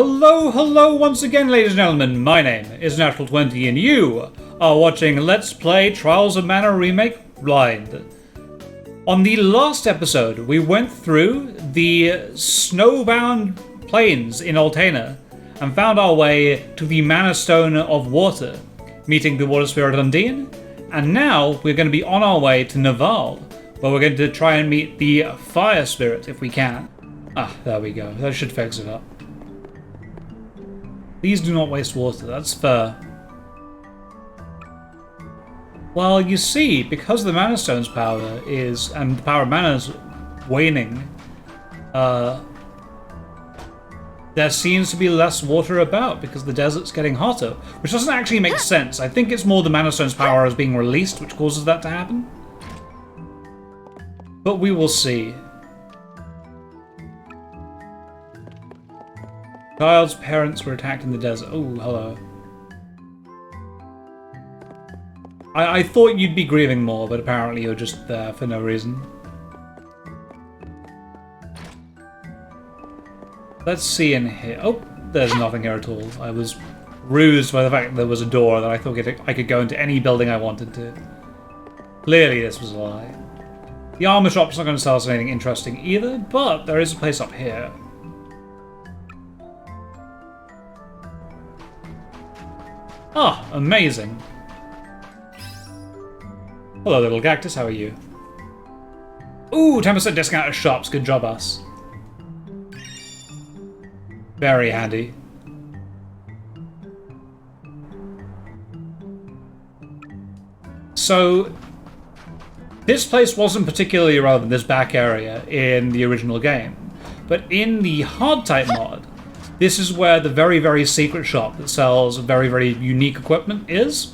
Hello once again, ladies and gentlemen. My name is Natural20 and you are watching Let's Play Trials of Mana Remake Blind. On the last episode, we went through the snowbound plains in Altena and found our way to the Mana Stone of Water, meeting the Water Spirit Undine, and now we're going to be on our way to Naval, where we're going to try and meet the Fire Spirit if we can. Ah, there we go. That should fix it up. Please do not waste water, that's fair. Well, you see, because the Mana Stone's power is, and the power of mana is waning, there seems to be less water about because the desert's getting hotter, which doesn't actually make sense. I think it's more the Mana Stone's power is being released which causes that to happen. But we will see. Child's parents were attacked in the desert. Oh, hello. I thought you'd be grieving more, but apparently you're just there for no reason. Let's see in here. Oh, there's nothing here at all. I was rused by the fact that there was a door that I thought I could go into any building I wanted to. Clearly this was a lie. The armor shop's not going to sell us anything interesting either, but there is a place up here. Ah, amazing. Hello, little cactus, how are you? Ooh, 10% discount at shops, good job, us. Very handy. So, this place wasn't particularly relevant, this back area, in the original game. But in the hard-type mod, this is where the very, very secret shop that sells very, very unique equipment is.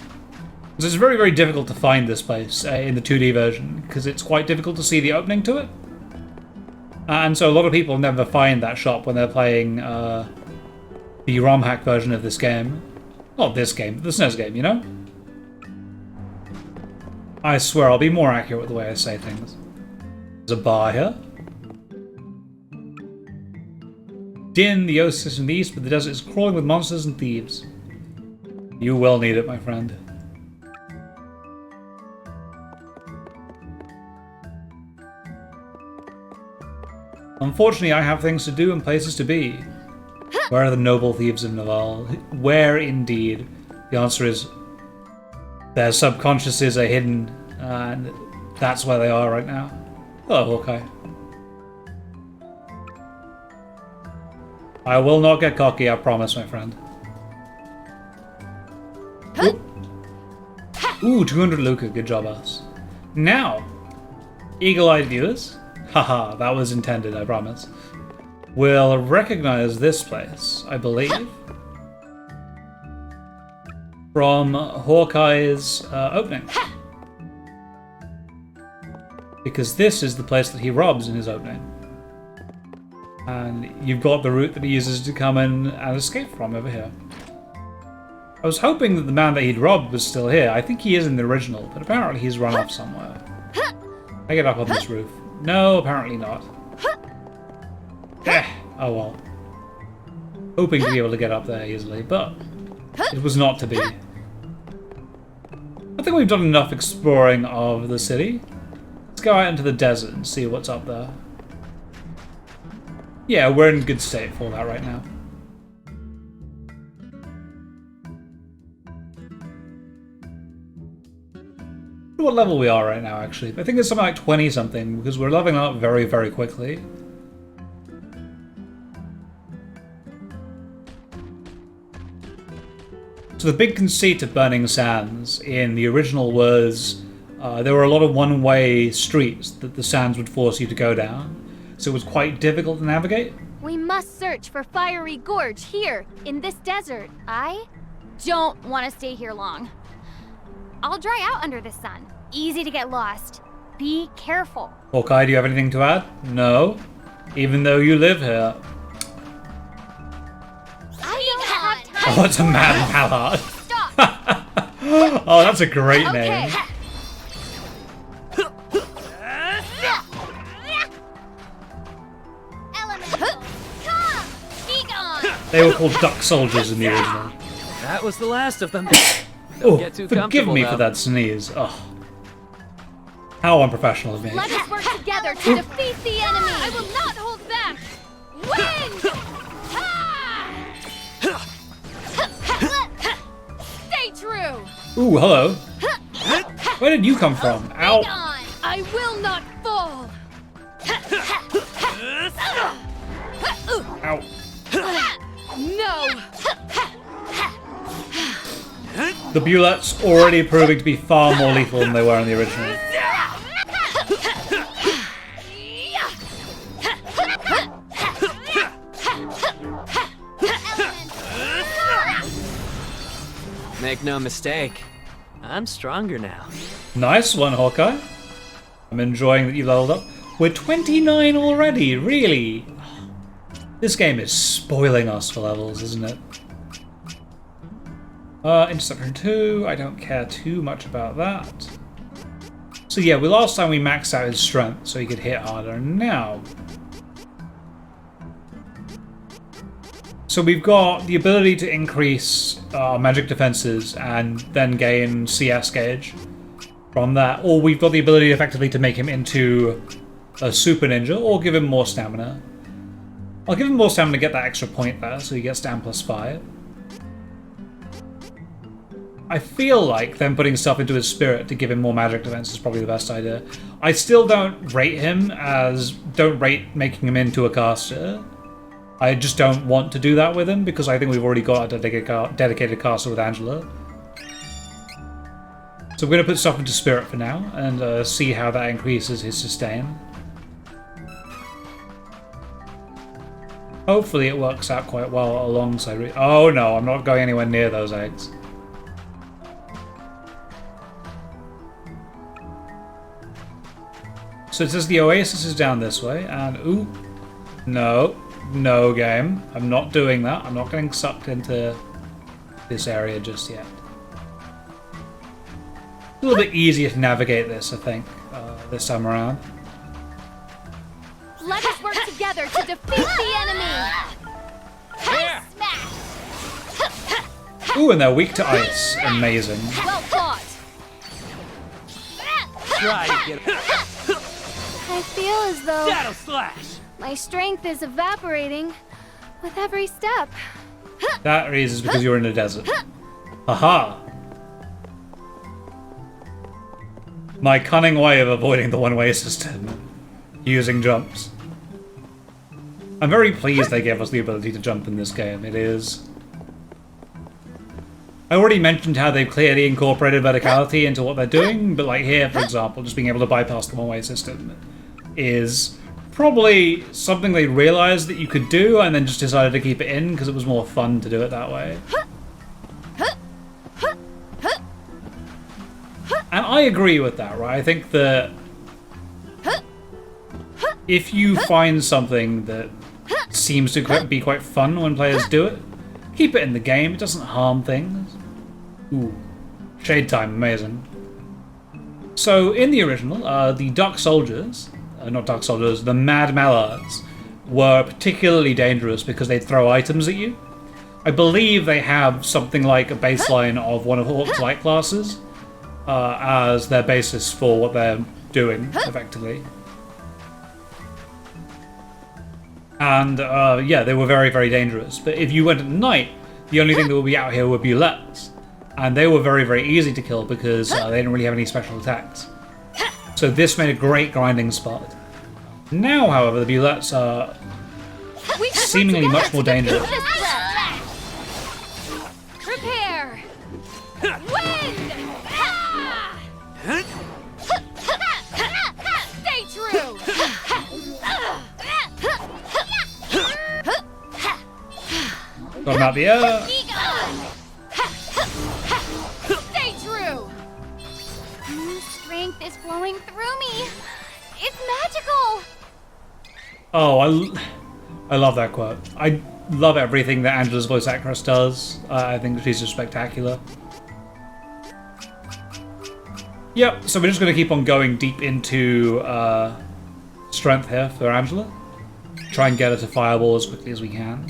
So it's very, very difficult to find this place in the 2D version, because it's quite difficult to see the opening to it. And so a lot of people never find that shop when they're playing the ROM hack version of this game. Not this game, but the SNES game, you know? I swear I'll be more accurate with the way I say things. There's a bar here. Din, the oasis in the east, but the desert is crawling with monsters and thieves. You will need it, my friend. Unfortunately, I have things to do and places to be. Where are the noble thieves of Naval? Where, indeed? The answer is their subconsciouses are hidden, and that's where they are right now. Hello, Hawkeye. I will not get cocky, I promise, my friend. Ooh, 200 Luca, good job, us. Now, eagle-eyed viewers, haha, that was intended, I promise, will recognize this place, I believe, from Hawkeye's opening. Because this is the place that he robs in his opening. And you've got the route that he uses to come in and escape from over here. I was hoping that the man that he'd robbed was still here. I think he is in the original, but apparently he's run off somewhere. I get up on this roof. No, apparently not. Oh well. Hoping to be able to get up there easily, but it was not to be. I think we've done enough exploring of the city. Let's go out into the desert and see what's up there. Yeah, we're in good state for that right now. I wonder what level we are right now, actually. I think it's something like 20-something, because we're leveling up very, very quickly. So the big conceit of Burning Sands in the original was there were a lot of one-way streets that the sands would force you to go down. So it was quite difficult to navigate. We must search for Fiery Gorge here, in this desert. I don't want to stay here long. I'll dry out under the sun. Easy to get lost. Be careful. Hawkeye, do you have anything to add? No. Even though you live here. I don't have time. Oh, it's a mad mallard. Stop. Oh, that's a great name. Elemental, come! Be gone! They were called duck soldiers in the original. That was the last of them. Oh, get too forgive me comfortable for now. that sneeze. Oh. How unprofessional of me. Let us work together to defeat the enemy! I will not hold back! Win! Stay true! Ooh, hello. Where did you come from? Ow. Hang on! I will not fall! Ow. No! The bullets already proving to be far more lethal than they were in the original. Make no mistake, I'm stronger now. Nice one, Hawkeye. I'm enjoying that you leveled up. We're 29 already, really? This game is spoiling us for levels, isn't it? Interceptor 2, I don't care too much about that. So yeah, last time we maxed out his strength so he could hit harder. Now, so we've got the ability to increase our magic defenses and then gain CS gauge from that, or we've got the ability effectively to make him into a super ninja or give him more stamina. I'll give him more stamina to get that extra point there, so he gets down +5. I feel like then putting stuff into his spirit to give him more magic defense is probably the best idea. I still don't rate making him into a caster. I just don't want to do that with him because I think we've already got a dedicated caster with Angela. So we're going to put stuff into spirit for now and see how that increases his sustain. Hopefully it works out quite well alongside... Oh no, I'm not going anywhere near those eggs. So it says the oasis is down this way, and ooh, no game. I'm not doing that. I'm not getting sucked into this area just yet. A little bit easier to navigate this, I think, this time around. Let us work together to defeat the enemy! Ice smash! Ooh, and they're weak to ice. Amazing. Well fought! Try to get I feel as though Shadow Slash! my strength is evaporating with every step. That is because you're in a desert. Haha. My cunning way of avoiding the one-way system. Using jumps. I'm very pleased they gave us the ability to jump in this game. It is... I already mentioned how they've clearly incorporated verticality into what they're doing, but like here, for example, just being able to bypass the one-way system is probably something they realized that you could do and then just decided to keep it in because it was more fun to do it that way. And I agree with that, right? I think that if you find something that seems to be quite fun when players do it, keep it in the game. It doesn't harm things. Ooh. Shade time, amazing. So, in the original, the Duck Soldiers, not Duck Soldiers, the Mad Mallards, were particularly dangerous because they'd throw items at you. I believe they have something like a baseline of one of Hawk's light classes as their basis for what they're doing, effectively. And, yeah, they were very, very dangerous. But if you went at night, the only thing that would be out here were bullets. And they were very, very easy to kill because they didn't really have any special attacks. So this made a great grinding spot. Now, however, the bullets are seemingly much more dangerous. Prepare! Wind! Stay true! Got him out the air. Stay true! New strength is flowing through me. It's magical! Oh, I love that quote. I love everything that Angela's voice actress does. I think she's just spectacular. Yep, so we're just going to keep on going deep into strength here for Angela. Try and get her to fireball as quickly as we can.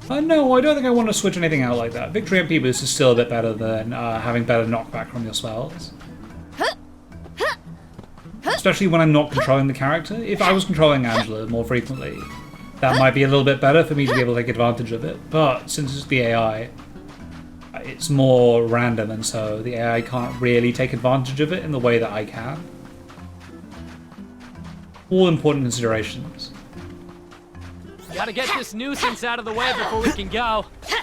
No, I don't think I want to switch anything out like that. Victory MP boost is still a bit better than having better knockback from your spells. Especially when I'm not controlling the character. If I was controlling Angela more frequently, that might be a little bit better for me to be able to take advantage of it. But since it's the AI, it's more random, and so the AI can't really take advantage of it in the way that I can. All important considerations. Gotta get this nuisance out of the way before we can go. Stay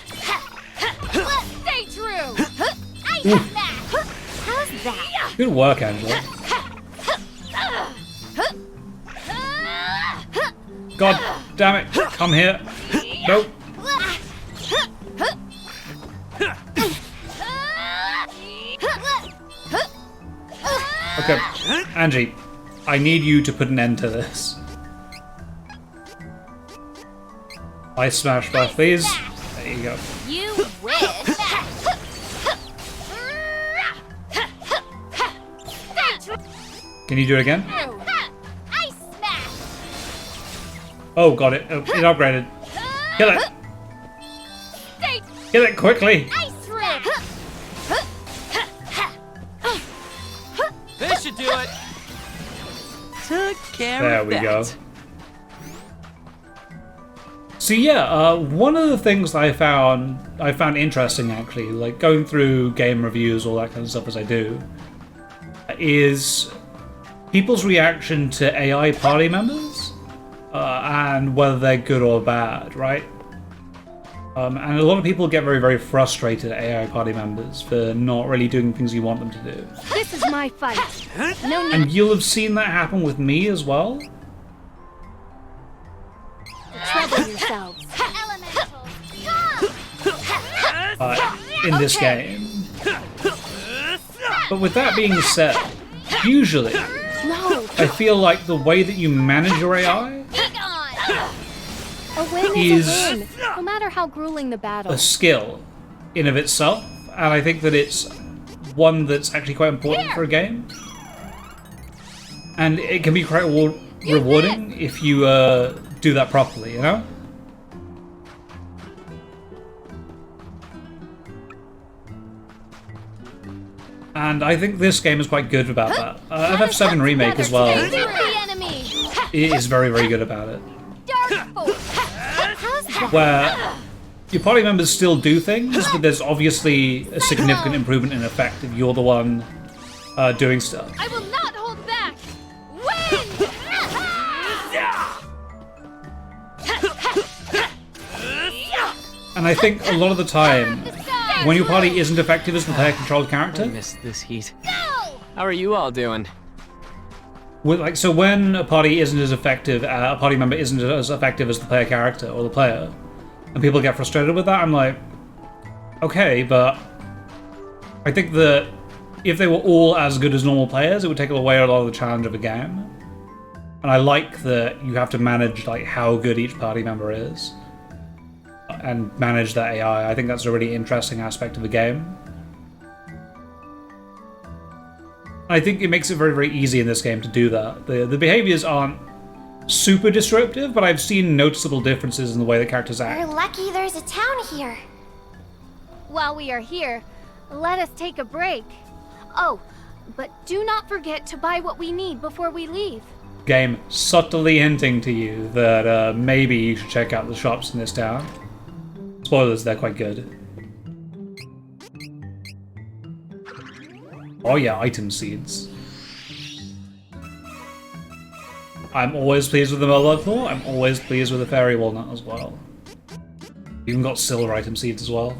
true! I hit that! How's that? Good work, Angela. God damn it! Come here. Nope. Okay, Angie, I need you to put an end to this. Ice smash buff, please. There you go. You wish! Can you do it again? Ice smash! Oh, got it. Oh, it upgraded. Kill it. Kill it quickly. Ice rip! This should do it. Took care There of we that. go. So yeah, one of the things that I found interesting actually, like going through game reviews, all that kind of stuff as I do, is people's reaction to AI party members and whether they're good or bad, right? And a lot of people get very, very frustrated at AI party members for not really doing things you want them to do. This is my fight. No need And you'll have seen that happen with me as well. to trouble yourselves. Elementals, In this game. But with that being said, usually No! I feel like the way that you manage your AI Be gone! A win is is a win, no matter how grueling the battle. a skill in of itself, and I think that it's one that's actually quite important for a game. And it can be quite rewarding if you do that properly, you know? And I think this game is quite good about that. FF7 Remake as well Defeat the enemy! is very, very good about it. Dark force! How's that? Where your party members still do things, but there's obviously a significant improvement in effect if you're the one doing stuff. I will not hold back! Win! And I think a lot of the time, when your party isn't effective as the player-controlled I character, missed this heat. No! How are you all doing? so when a party isn't as effective, a party member isn't as effective as the player character or the player, and people get frustrated with that, I'm like, okay, but I think that if they were all as good as normal players, it would take away a lot of the challenge of a game. And I like that you have to manage like how good each party member is and manage that AI. I think that's a really interesting aspect of the game. I think it makes it very, very easy in this game to do that. The behaviors aren't super disruptive, but I've seen noticeable differences in the way that characters We're act. lucky there's a town here. While we are here, let us take a break. Oh, but do not forget to buy what we need before we leave. Game subtly hinting to you that maybe you should check out the shops in this town. Spoilers, they're quite good. Oh yeah, item seeds. I'm always pleased with the Murloc Claw. I'm always pleased with the Fairy Walnut as well. Even got silver item seeds as well.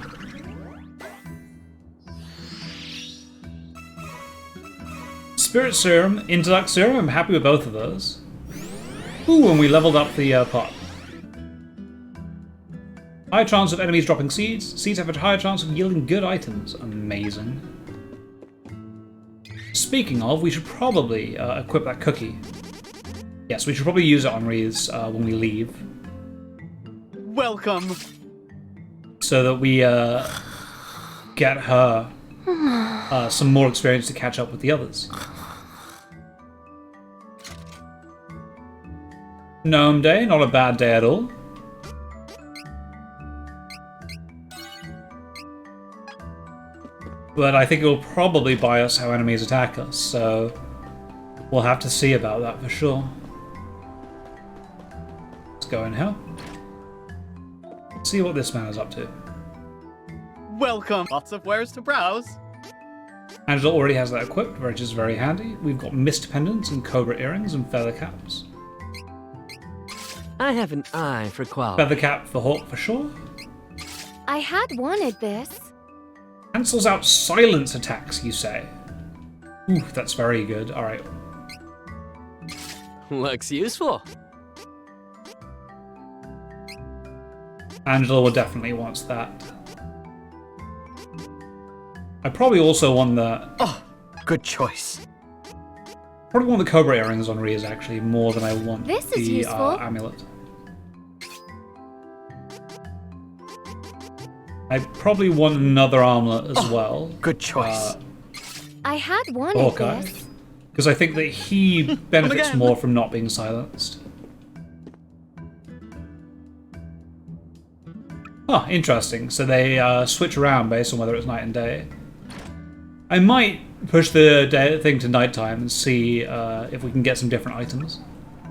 Spirit Serum, Intellect Serum, I'm happy with both of those. Ooh, and we leveled up the pot. High chance of enemies dropping seeds. Seeds have a higher chance of yielding good items. Amazing. Speaking of, we should probably equip that cookie. Yes, we should probably use it on Reese when we leave. Welcome. So that we get her some more experience to catch up with the others. Gnome Day, not a bad day at all. But I think it will probably bias how enemies attack us, so we'll have to see about that for sure. Let's go in here. Let's see what this man is up to. Welcome. Lots of wares to browse. Angela already has that equipped, which is very handy. We've got mist pendants and cobra earrings and feather caps. I have an eye for quality. Feather cap for Hawk for sure. I had wanted this. Cancels out silence attacks, you say? Ooh, that's very good. Alright. Looks useful. Angela will definitely wants that. I probably also want the... Oh, good choice. Probably want the cobra earrings on Riaz actually more than I want This is the useful. amulet. I probably want another armlet as well. Good choice. I had wanted Hawkeye. this. Because I think that he benefits again. more from not being silenced. Oh, interesting. So they switch around based on whether it's night and day. I might push the thing to nighttime and see if we can get some different items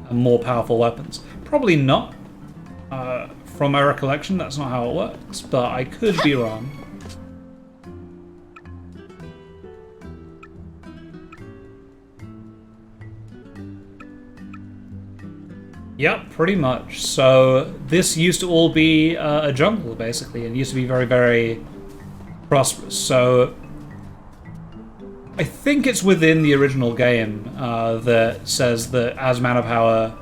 and more powerful weapons. Probably not. From my recollection, that's not how it works, but I could be wrong. Yep, pretty much. So this used to all be a jungle, basically. It used to be very, very prosperous. So I think it's within the original game that says that as mana power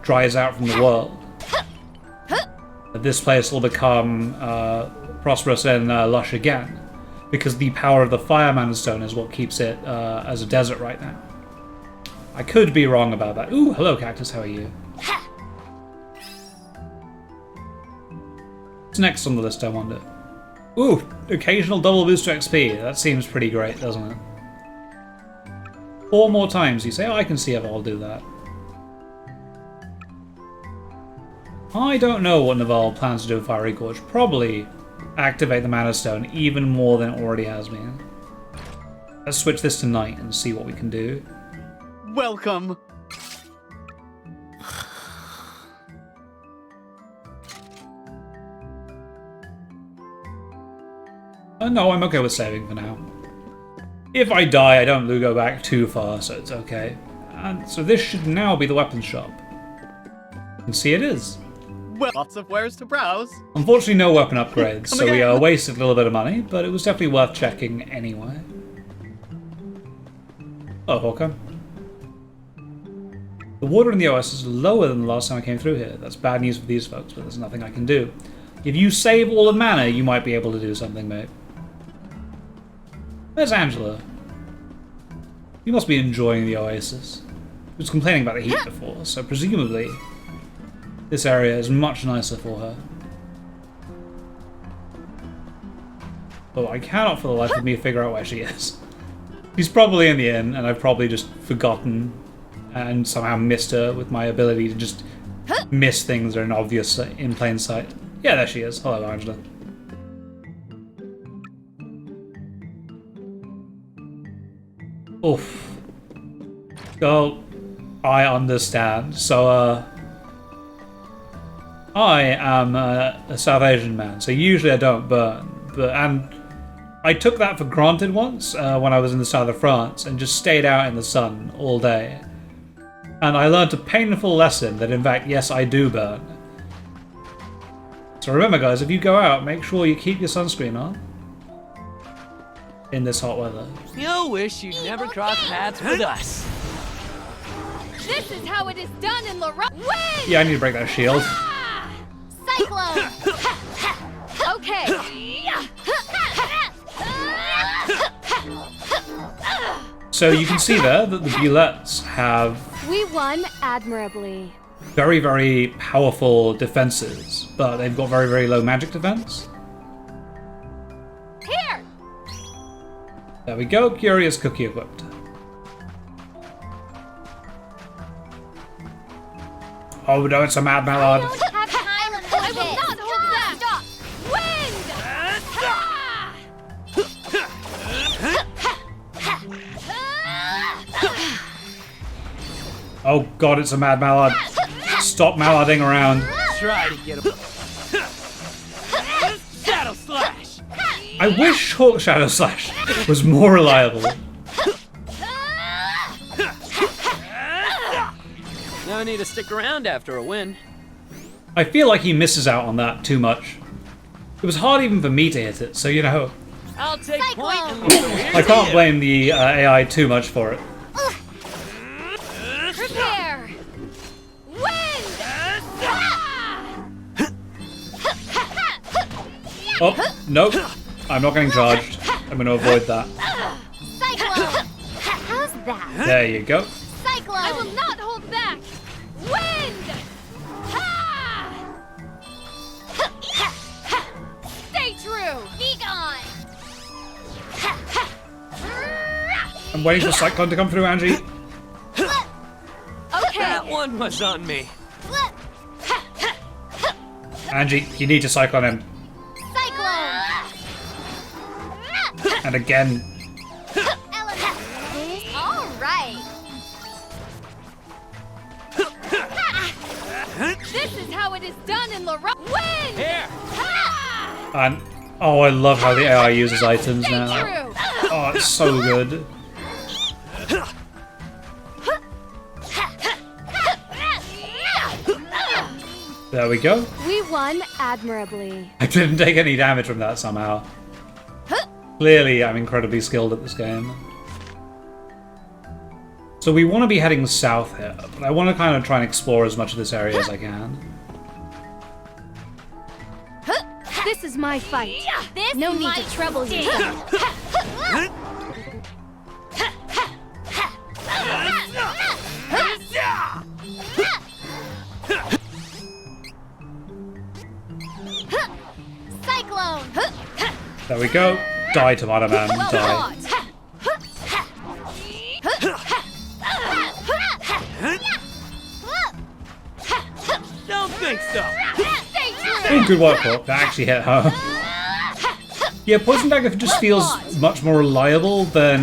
dries out from the world, this place will become prosperous and lush again, because the power of the Fire Mana Stone is what keeps it as a desert right now. I could be wrong about that. Ooh, hello Cactus, how are you? What's next on the list, I wonder? Ooh, occasional double boost to XP. That seems pretty great, doesn't it? 4 more times, you say? Oh, I can see if I'll do that. I don't know what Naval plans to do with Fiery Gorge. Probably activate the Mana Stone even more than it already has been. Let's switch this to night and see what we can do. Welcome. No, I'm okay with saving for now. If I die, I don't go back too far, so it's okay. And so this should now be the weapons shop. You can see it is. Well, lots of wares to browse. Unfortunately, no weapon upgrades, Come so we again. wasted a little bit of money, but it was definitely worth checking anyway. Oh, Hawkeye. The water in the OS is lower than the last time I came through here. That's bad news for these folks, but there's nothing I can do. If you save all the mana, you might be able to do something, mate. Where's Angela? You must be enjoying the oasis. She was complaining about the heat before, so presumably this area is much nicer for her. Oh, I cannot for the life of me figure out where she is. She's probably in the inn, and I've probably just forgotten and somehow missed her with my ability to just miss things that are obvious in plain sight. Yeah, there she is. Hello, Angela. Oof. Girl, I understand. So, I am a South Asian man, so usually I don't burn. And I took that for granted once when I was in the south of France and just stayed out in the sun all day. And I learned a painful lesson that, in fact, yes, I do burn. So remember, guys, if you go out, make sure you keep your sunscreen on in this hot weather. You'll wish you'd never crossed paths with us. This is how it is done in Laurent. Wait! Yeah, I need to break that shield. Ah! Cyclone! Okay. So you can see there that the Bulettes have We won admirably. very, very powerful defenses, but they've got very, very low magic defense. Here! There we go, Curious Cookie equipped. Oh no, it's a mad mallard. Don't have time for I will not hold back! Stop! Wind! Ah! Oh god, it's a mad mallard. Stop mallarding around. Try to get him. Shadow Slash! I wish Hawk Shadow Slash was more reliable. No need to stick around after a win. I feel like he misses out on that too much. It was hard even for me to hit it, so you know, I'll take point and Cyclone. leave the weird I can't to you. blame the AI too much for it. Prepare. Wind. Oh, nope. I'm not getting charged. I'm going to avoid that. Cyclone. How's that? There you go. Cyclone. I will not hold back. Wind. Stay true. Be gone. I'm waiting for Cyclone to come through, Angie. Okay. That one was on me. Angie, you need to Cyclone him. Cyclone. And again. Element. All right. This is how it is done in Laura. Wind. Here! And, oh, I love how the AI uses items Stay now. true. Oh, it's so good. There we go. We won admirably. I didn't take any damage from that somehow. Clearly, I'm incredibly skilled at this game. So we want to be heading south here, but I want to kind of try and explore as much of this area as I can. This is my fight. This No need might to trouble sting. yourself. Cyclone. There we go. Die, Tomato Man, Well die. fought. Don't think so. Stay true. Oh, good work, Hawk. That actually hit her. Yeah, Poison Dagger just feels much more reliable than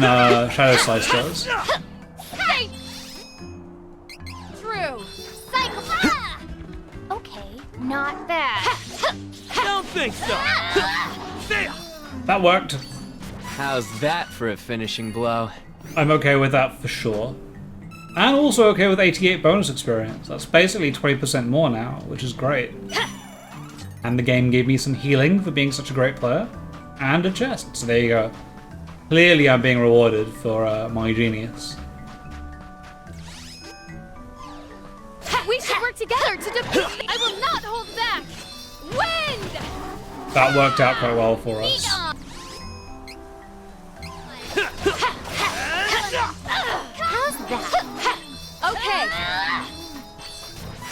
Shadow Slice does. Stay true. Cyclone. Okay, not bad. Don't think so. That worked. How's that for a finishing blow? I'm okay with that for sure. And also okay with 88 bonus experience. That's basically 20% more now, which is great. And the game gave me some healing for being such a great player. And a chest, so there you go. Clearly I'm being rewarded for my genius. We should work together to defeat. I will not hold back. Wind. That worked out quite well for Be us. gone. How's that? Okay.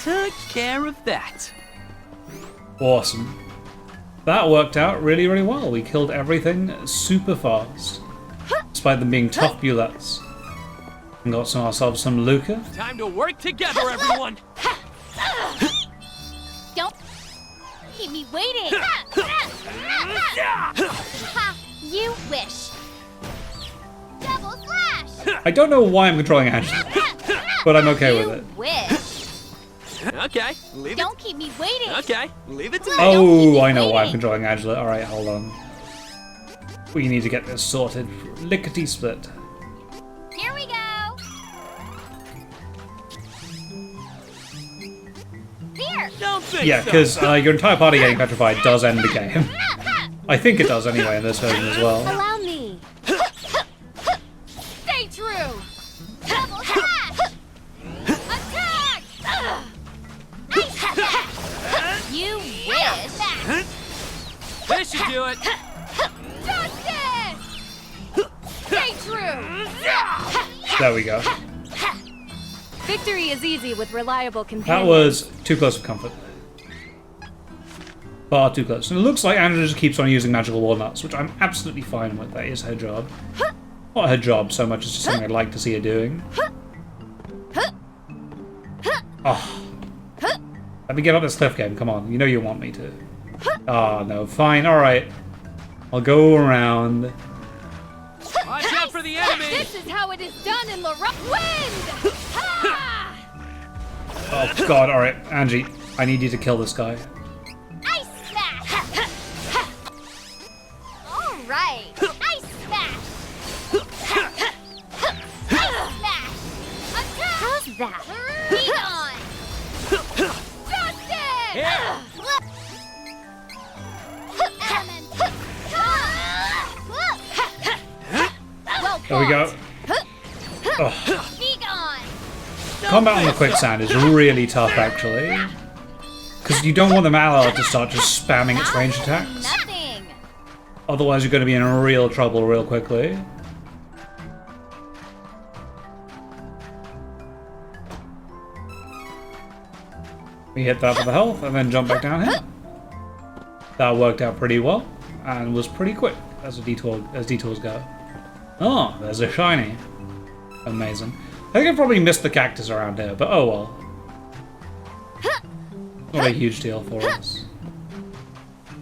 Took care of that. Awesome. That worked out really, really well. We killed everything super fast. Despite them being tough bullets. And got ourselves some Luca. Time to work together, everyone. Don't keep me waiting. Ha! You wish. Double slash. I don't know why I'm controlling Angela, but I'm okay with it. You wish. Okay, leave it. Don't keep me waiting. Okay, leave it to me. Oh, I know why I'm controlling Angela. Alright, hold on. We need to get this sorted. Lickety split. Here we go. Here. Don't think Yeah, so. because your entire party getting petrified does end the game. I think it does anyway in this version as well. Allow me. Stay true. Double slash. Attack. Ice attack. You wish. This should do it. Justice. Stay true. There we go. Victory is easy with reliable That companions. was too close for comfort. Far too close. And it looks like Angela just keeps on using magical walnuts, which I'm absolutely fine with. That is her job. Not her job so much as just something I'd like to see her doing. Oh. Let me get up this cliff game, come on. You know you want me to. Oh, no. Fine, alright. I'll go around. Watch out for the enemy. This is how it is done in Laura. Wind. Ha! Oh god, alright, Angie, I need you to kill this guy. Ice smash! Alright, ice smash! Ice smash! Attack! How's that? Be gone! Justin! Here! Element! Well There we go. Oh. Be gone! Combat on the quicksand is really tough, actually. Because you don't want the Mallow to start just spamming its range attacks. Nothing! Otherwise, you're going to be in real trouble real quickly. We hit that for the health, and then jump back down here. That worked out pretty well, and was pretty quick as detours go. Oh, there's a shiny. Amazing. I think I probably missed the cactus around here, but oh well. Not a huge deal for us.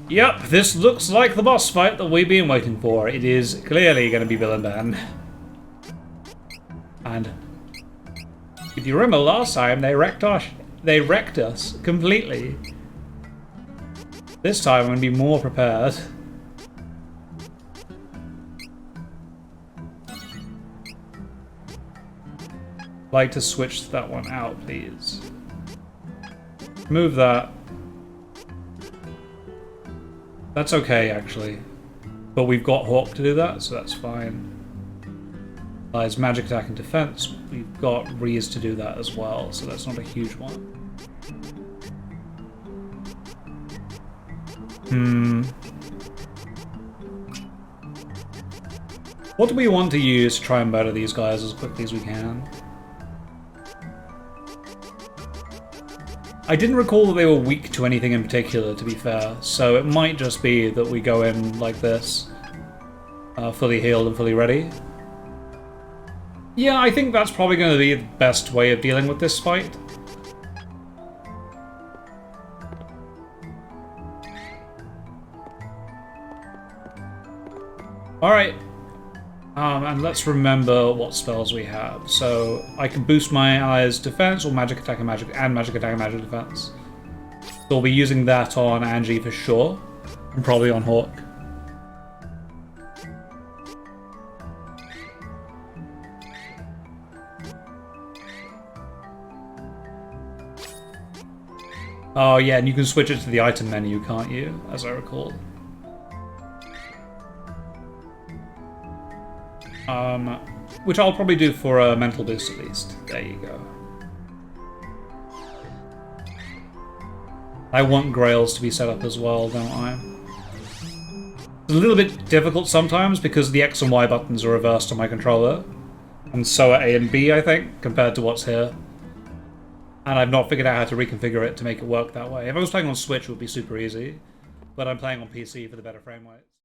Yep, this looks like the boss fight that we've been waiting for. It is clearly going to be Bill and Ben. And if you remember last time, they wrecked us completely. This time I'm going to be more prepared. Like to switch that one out, please. Move that. That's okay, actually. But we've got Hawk to do that, so that's fine. His magic attack and defense. We've got Reese to do that as well, so that's not a huge one. What do we want to use to try and murder these guys as quickly as we can? I didn't recall that they were weak to anything in particular, to be fair, so it might just be that we go in like this, fully healed and fully ready. Yeah, I think that's probably going to be the best way of dealing with this fight. Alright. And let's remember what spells we have. So I can boost my allies' defense, or magic attack and magic attack and magic defense. So we'll be using that on Angie for sure, and probably on Hawk. Oh yeah, and you can switch it to the item menu, can't you? As I recall. Which I'll probably do for a mental boost at least. There you go. I want Grails to be set up as well, don't I? It's a little bit difficult sometimes because the X and Y buttons are reversed on my controller. And so are A and B, I think, compared to what's here. And I've not figured out how to reconfigure it to make it work that way. If I was playing on Switch, it would be super easy. But I'm playing on PC for the better frame rates.